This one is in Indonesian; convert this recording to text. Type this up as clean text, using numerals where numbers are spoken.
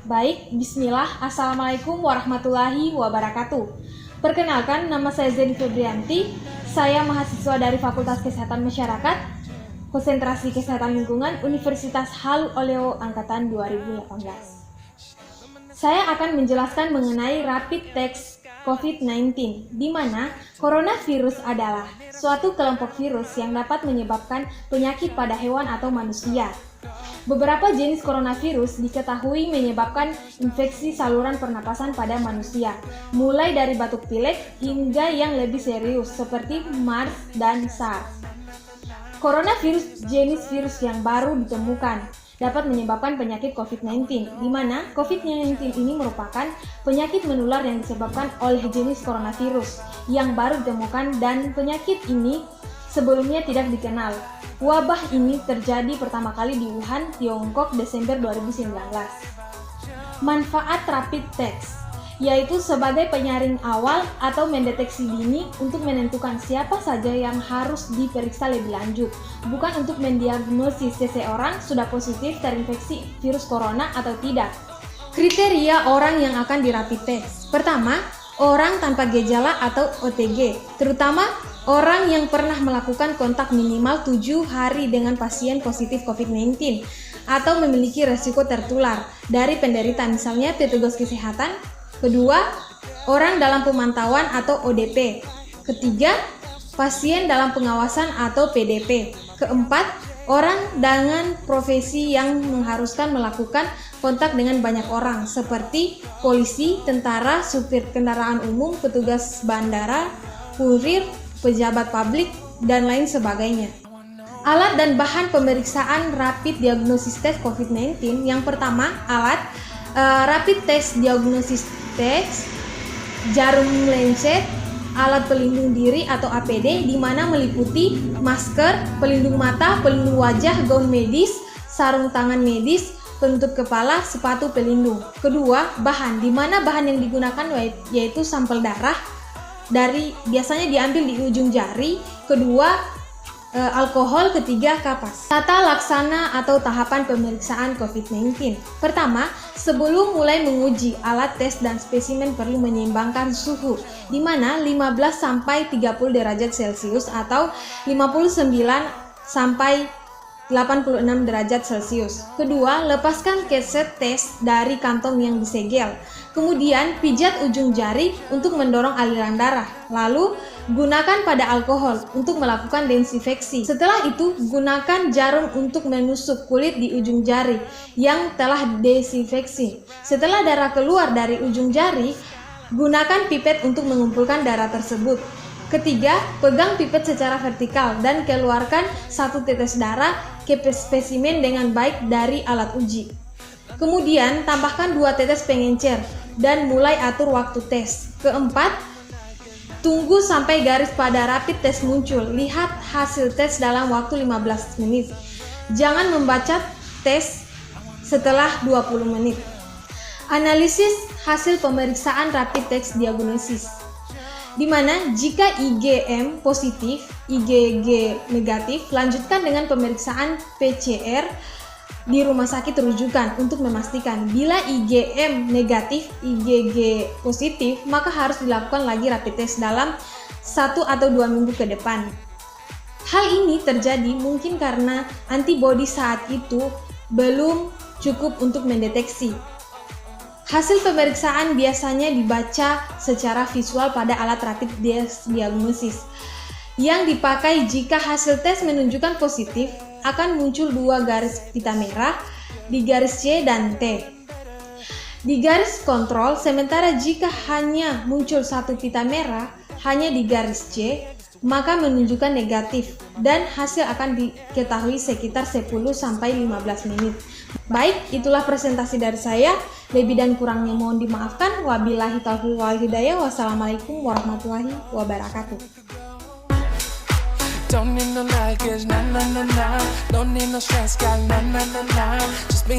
Baik, bismillah, assalamualaikum warahmatullahi wabarakatuh. Perkenalkan, nama saya Zeni Febrianti. Saya mahasiswa dari Fakultas Kesehatan Masyarakat, Konsentrasi Kesehatan Lingkungan, Universitas Halu Oleo Angkatan 2018. Saya akan menjelaskan mengenai rapid test COVID-19, di mana coronavirus adalah suatu kelompok virus yang dapat menyebabkan penyakit pada hewan atau manusia. Beberapa jenis coronavirus diketahui menyebabkan infeksi saluran pernapasan pada manusia, mulai dari batuk pilek hingga yang lebih serius seperti MERS dan SARS. Coronavirus jenis virus yang baru ditemukan dapat menyebabkan penyakit COVID-19, di mana COVID-19 ini merupakan penyakit menular yang disebabkan oleh jenis coronavirus yang baru ditemukan, dan penyakit ini sebelumnya tidak dikenal. Wabah ini terjadi pertama kali di Wuhan, Tiongkok, Desember 2019. Manfaat rapid test yaitu sebagai penyaring awal atau mendeteksi dini untuk menentukan siapa saja yang harus diperiksa lebih lanjut, bukan untuk mendiagnosis seseorang sudah positif terinfeksi virus corona atau tidak. Kriteria orang yang akan di rapid test. Pertama, orang tanpa gejala atau OTG, terutama orang yang pernah melakukan kontak minimal 7 hari dengan pasien positif COVID-19 atau memiliki resiko tertular dari penderita, misalnya petugas kesehatan. Kedua, orang dalam pemantauan atau ODP. Ketiga, pasien dalam pengawasan atau PDP. Keempat, orang dengan profesi yang mengharuskan melakukan kontak dengan banyak orang seperti polisi, tentara, supir kendaraan umum, petugas bandara, kurir, pejabat publik, dan lain sebagainya. Alat dan bahan pemeriksaan rapid diagnosis test COVID-19. Yang pertama, alat rapid test diagnosis test, jarum lancet, alat pelindung diri atau APD, di mana meliputi masker, pelindung mata, pelindung wajah, gaun medis, sarung tangan medis, penutup kepala, sepatu pelindung. Kedua, bahan, di mana bahan yang digunakan yaitu sampel darah biasanya diambil di ujung jari. Kedua, alkohol. Ketiga, kapas. Tata laksana atau tahapan pemeriksaan COVID-19. Pertama, sebelum mulai menguji alat tes dan spesimen perlu menyeimbangkan suhu, di mana 15 sampai 30 derajat Celcius atau 59 sampai 86 derajat Celcius. Kedua, lepaskan keset tes dari kantong yang disegel. Kemudian, pijat ujung jari untuk mendorong aliran darah. Lalu, gunakan pada alkohol untuk melakukan desinfeksi. Setelah itu, gunakan jarum untuk menusuk kulit di ujung jari yang telah desinfeksi. Setelah darah keluar dari ujung jari, gunakan pipet untuk mengumpulkan darah tersebut. Ketiga, pegang pipet secara vertikal dan keluarkan 1 tetes darah ke spesimen dengan baik dari alat uji. Kemudian, tambahkan 2 tetes pengencer dan mulai atur waktu tes. Keempat, tunggu sampai garis pada rapid test muncul. Lihat hasil tes dalam waktu 15 menit. Jangan membaca tes setelah 20 menit. Analisis hasil pemeriksaan rapid test diagnosis, di mana jika IgM positif, IgG negatif, lanjutkan dengan pemeriksaan PCR di rumah sakit rujukan untuk memastikan. Bila IgM negatif, IgG positif, maka harus dilakukan lagi rapid test dalam 1 atau 2 minggu ke depan. Hal ini terjadi mungkin karena antibodi saat itu belum cukup untuk mendeteksi. Hasil pemeriksaan biasanya dibaca secara visual pada alat rapid test diagnosis yang dipakai. Jika hasil tes menunjukkan positif, akan muncul 2 garis pita merah di garis C dan T di garis kontrol, sementara jika hanya muncul 1 pita merah hanya di garis C, maka menunjukkan negatif dan hasil akan diketahui sekitar 10-15 menit. Baik, itulah presentasi dari saya. Lebih dan kurangnya mohon dimaafkan. Wabillahi taufiq wal hidayah. Wassalamualaikum warahmatullahi wabarakatuh. Don't need no luggage, nah, nah, nah, nah. Don't need no stress, got nah, nah, nah, nah. Just be